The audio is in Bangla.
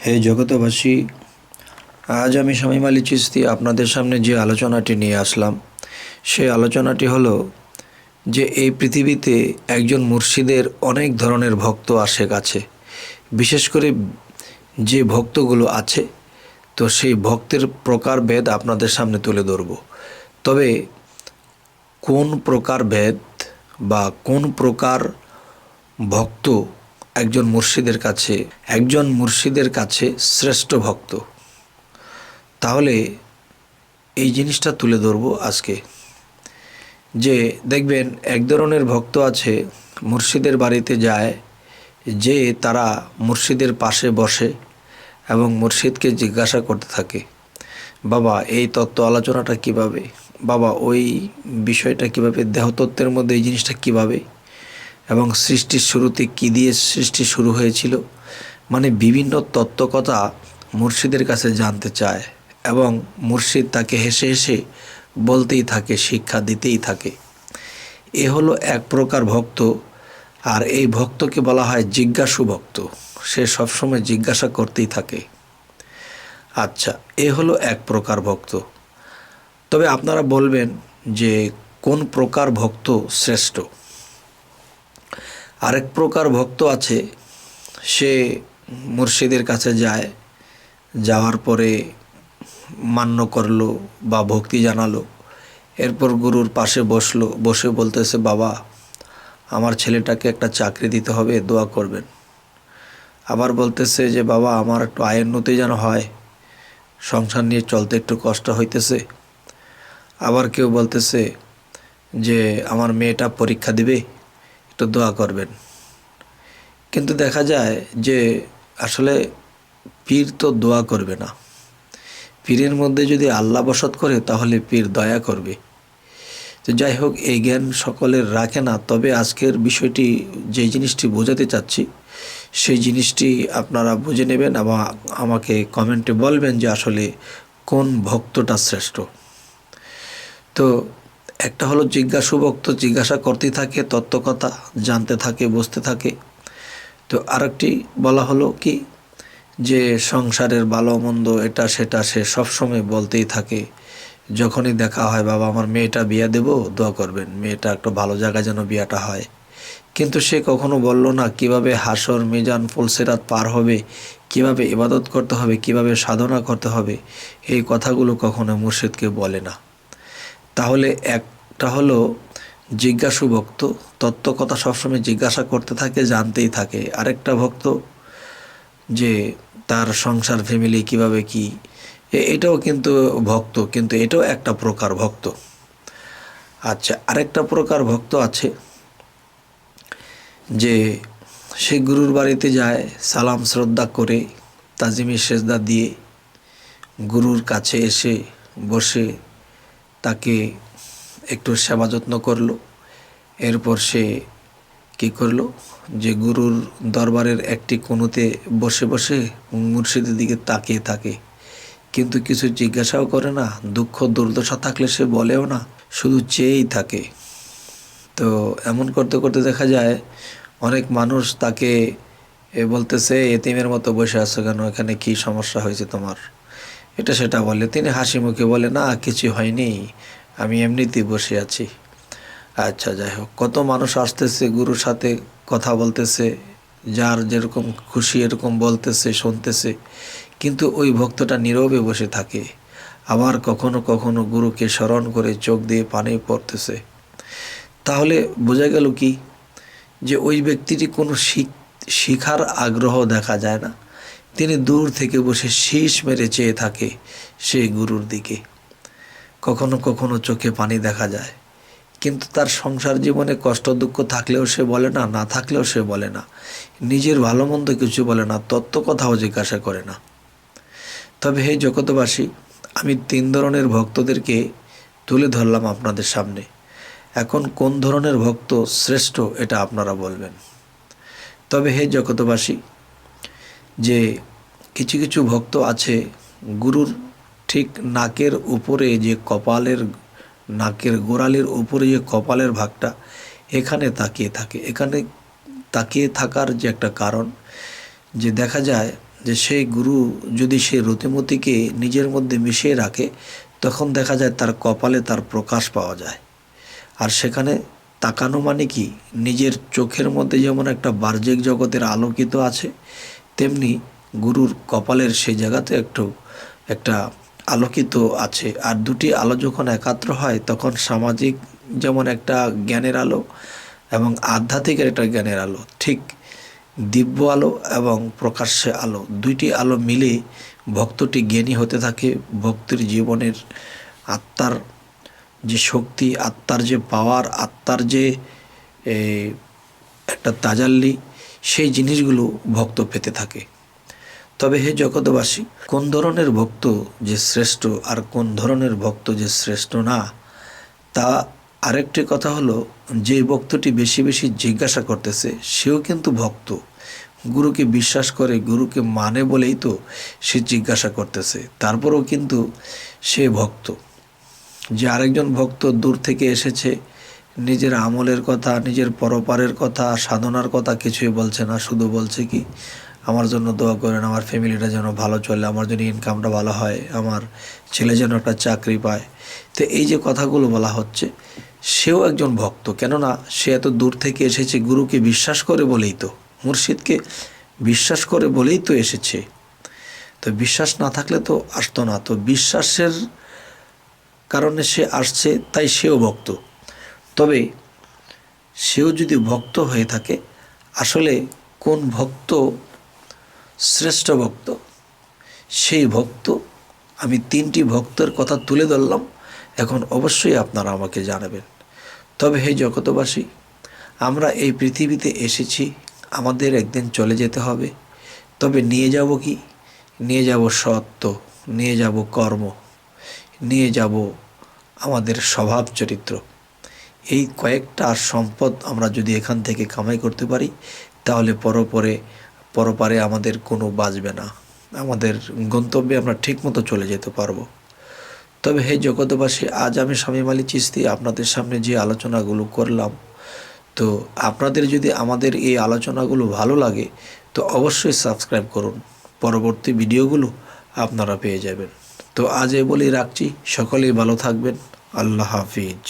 হে জগতবাসী, আজ আমি শামীম আলী চিশতি আপনাদের সামনে যে আলোচনাটি নিয়ে আসলাম, সেই আলোচনাটি হলো যে এই পৃথিবীতে একজন মুর্শিদের অনেক ধরনের ভক্ত আশেক আছে। বিশেষ করে যে ভক্তগুলো আছে, তো সেই ভক্তের প্রকারভেদ আপনাদের সামনে তুলে ধরব। তবে কোন প্রকারভেদ বা কোন প্রকার ভক্ত একজন মুর্শিদের কাছে শ্রেষ্ঠ ভক্ত, তাহলে এই জিনিসটা তুলে ধরব আজকে। যে দেখবেন এক ধরনের ভক্ত আছে, মুর্শিদের বাড়িতে যায়, যে তারা মুর্শিদের পাশে বসে এবং মুর্শিদকে জিজ্ঞাসা করতে থাকে, বাবা এই তত্ত্ব আলোচনাটা কিভাবে, বাবা ওই বিষয়টা কিভাবে, দেহতত্ত্বের মধ্যে এই জিনিসটা কিভাবে, এবং সৃষ্টির শুরুতে কী দিয়ে সৃষ্টি শুরু হয়েছিল, মানে বিভিন্ন তত্ত্বকথা মুর্শিদের কাছে জানতে চায় এবং মুর্শিদ তাকে হেসে হেসে বলতেই থাকে, শিক্ষা দিতেই থাকে। এ হলো এক প্রকার ভক্ত, আর এই ভক্তকে বলা হয় জিজ্ঞাসু ভক্ত। সে সবসময় জিজ্ঞাসা করতেই থাকে। আচ্ছা, এ হলো এক প্রকার ভক্ত। তবে আপনারা বলবেন যে কোন প্রকার ভক্ত শ্রেষ্ঠ? আরেক প্রকার ভক্ত আছে, সে মুর্শিদের কাছে যায়, যাওয়ার পরে মান্য করলো বা ভক্তি জানালো, এরপর গুরুর পাশে বসলো, বসে বলতেছে, বাবা আমার ছেলেটাকে একটা চাকরি দিতে হবে, দোয়া করবেন। আবার বলতেছে যে বাবা আমার একটু আয়ের উন্নতি যেন হয়, সংসার নিয়ে চলতে একটু কষ্ট হইতেছে। আবার কেউ বলতেছে যে আমার মেয়েটা পরীক্ষা দিবে, একটু দোয়া করবেন। কিন্তু দেখা যায় যে আসলে পীর তো দোয়া করবে না। পীরের মধ্যে যদি আল্লাহ বসত করে তাহলে পীর দয়া করবে। তো যাই হোক, এই জ্ঞান সকলের রাখে না। তবে আজকের বিষয়টি, যে জিনিসটি বোঝাতে চাচ্ছি, সেই জিনিসটি আপনারা বুঝে নেবেন এবং আমাকে কমেন্টে বলবেন যে আসলে কোন ভক্তটা শ্রেষ্ঠ। তো একটা হলো জিজ্ঞাসু ভক্ত, জিজ্ঞাসা করতে থাকে, তত্ত্বকথা জানতে থাকে, বুঝতে থাকে। তো আরেকটি বলা হলো কি, যে সংসারের ভালো মন্দ এটা সেটা সে সবসময় বলতেই থাকে। যখনই দেখা হয়, বাবা আমার মেয়েটা বিয়া দেব, দোয়া করবেন, মেয়েটা একটা ভালো জায়গায় যেন বিয়াটা হয়। কিন্তু সে কখনো বলল না কিভাবে হাসর মিজান ফুলসিরাত পার হবে, কিভাবে ইবাদত করতে হবে, কিভাবে সাধনা করতে হবে। এই কথাগুলো কখনো মুর্শিদকে বলে না। তাহলে একটা হলো জিজ্ঞাসু ভক্ত, তত্ত্বকথা সবসময় জিজ্ঞাসা করতে থাকে, জানতেই থাকে। আরেকটা ভক্ত যে তার সংসার ফ্যামিলি কিভাবে কি, এটাও কিন্তু ভক্ত, কিন্তু এটাও একটা প্রকার ভক্ত। আচ্ছা, আরেকটা প্রকার ভক্ত আছে, যে সে গুরুর বাড়িতে যায়, সালাম শ্রদ্ধা করে, তাজিমি সেজদা দিয়ে গুরুর কাছে এসে বসে তাকে একটু সেবা যত্ন করলো। এরপর সে কী করলো, যে গুরুর দরবারের একটি কোণতে বসে বসে মুর্শিদের দিকে তাকিয়ে থাকে, কিন্তু কিছু জিজ্ঞাসাও করে না, দুঃখ দুর্দশা থাকলে সে বলেও না, শুধু চেয়েই থাকে। তো এমন করতে করতে দেখা যায় অনেক মানুষ তাকে বলতেছে, এতিমের মতো বসে আছো কেন, এখানে কি সমস্যা হয়েছে তোমার, এটা সেটা বলে। তিনি হাসি মুখে বলে, না কিছু হয়নি, আমি এমনিতেই বসে আছি। আচ্ছা, যাই হোক, কত মানুষ আসতেছে গুরুর সাথে কথা বলতেছে, যার যেরকম খুশি এরকম বলতেছে, শুনতেছে, কিন্তু ওই ভক্তটা নীরবে বসে থাকে। আবার কখনো কখনো গুরুকে স্মরণ করে চোখ দিয়ে পানি পড়তেছে। তাহলে বোঝা গেল কি, যে ওই ব্যক্তিটি কোনো শিখার আগ্রহ দেখা যায় না। তিনি দূর থেকে বসে শীষ মেরে চেয়ে থাকে সেই গুরুর দিকে। কখনো কখনো চোখে পানি দেখা যায়, কিন্তু তার সংসার জীবনে কষ্ট দুঃখ থাকলেও সে বলে না, না থাকলেও সে বলে না, নিজের ভালো মন্দ কিছু বলে না, তত্ত্ব কথাও জিজ্ঞাসা করে না। তবে হে জগতবাসী, আমি 3 ধরনের ভক্তদেরকে তুলে ধরলাম আপনাদের সামনে। এখন কোন ধরনের ভক্ত শ্রেষ্ঠ এটা আপনারা বলবেন। তবে হে জগতবাসী, যে কিছু কিছু ভক্ত আছে, গুরুর ঠিক নাকের উপরে যে নাকের গোড়ালির উপরে যে কপালের ভাগটা, এখানে তাকিয়ে থাকে। এখানে তাকিয়ে থাকার যে একটা কারণ, যে দেখা যায় যে সেই গুরু যদি সেই রতিমতিকে নিজের মধ্যে মিশিয়ে রাখে, তখন দেখা যায় তার কপালে তার প্রকাশ পাওয়া যায়। আর সেখানে তাকানো মানে কি, নিজের চোখের মধ্যে যেমন একটা বাহ্যিক জগতের আলোকিত আছে, তেমনি গুরুর কপালের সেই জায়গাতে একটা আলোকিত আছে। আর দুটি আলো যখন একাত্র হয়, তখন সামাজিক যেমন একটা জ্ঞানের আলো এবং আধ্যাত্মিকের একটা জ্ঞানের আলো, ঠিক দিব্য আলো এবং প্রকাশ্যে আলো, দুইটি আলো মিলে ভক্তটি জ্ঞানী হতে থাকে। ভক্তির জীবনের আত্মার যে শক্তি, আত্মার যে পাওয়ার, আত্মার যে একটা তাজাল্লি, সেই জিনিসগুলো ভক্ত পেতে থাকে। তবে হে জগৎবাসী, কোন ধরনের ভক্ত যে শ্রেষ্ঠ আর কোন ধরনের ভক্ত যে শ্রেষ্ঠ না, তা আরেকটি কথা হলো, যে ভক্তটি বেশি বেশি জিজ্ঞাসা করতেছে সেও কিন্তু ভক্ত। গুরুকে বিশ্বাস করে, গুরুকে মানে বলেই তো সে জিজ্ঞাসা করতেছে, তারপরেও কিন্তু সে ভক্ত। যে আরেকজন ভক্ত দূর থেকে এসেছে, নিজের আমলের কথা, নিজের পরপারের কথা, সাধনার কথা কিছুই বলছে না, শুধু বলছে কি, আমার জন্য দোয়া করেন, আমার ফ্যামিলিটা যেন ভালো চলে, আমার জন্য ইনকামটা ভালো হয়, আমার ছেলে যেন একটা চাকরি পায়। তো এই যে কথাগুলো বলা হচ্ছে, সেও একজন ভক্ত। কেননা সে এত দূর থেকে এসেছে গুরুকে বিশ্বাস করে বলেই তো, মুর্শিদকে বিশ্বাস করে বলেই তো এসেছে। তো বিশ্বাস না থাকলে তো আসতো না। তো বিশ্বাসের কারণে সে আসছে, তাই সেও ভক্ত। তবে সেও যদি ভক্ত হয়ে থাকে, আসলে কোন ভক্ত শ্রেষ্ঠ ভক্ত, সেই ভক্ত আমি 3টি ভক্তের কথা তুলে ধরলাম। এখন অবশ্যই আপনারা আমাকে জানাবেন। তবে হে জগতবাসী, আমরা এই পৃথিবীতে এসেছি, আমাদের একদিন চলে যেতে হবে। তবে নিয়ে যাব কি? নিয়ে যাব সত্য, নিয়ে যাব কর্ম, নিয়ে যাব আমাদের স্বভাব চরিত্র। এই কয়েকটা সম্পদ আমরা যদি এখান থেকে কামাই করতে পারি, তাহলে পরপারে আমাদের কোনো বাঁচবে না, আমাদের গন্তব্যে আমরা ঠিকমতো চলে যেতে পারবো। তবে হে জগৎবাসী, আজ আমি শামীম আলী চিশতি আপনাদের সামনে যে আলোচনাগুলো করলাম, তো আপনাদের যদি আমাদের এই আলোচনাগুলো ভালো লাগে, তো অবশ্যই সাবস্ক্রাইব করুন, পরবর্তী ভিডিওগুলো আপনারা পেয়ে যাবেন। তো আজ এ বলেই রাখছি, সকলেই ভালো থাকবেন। আল্লাহ হাফিজ।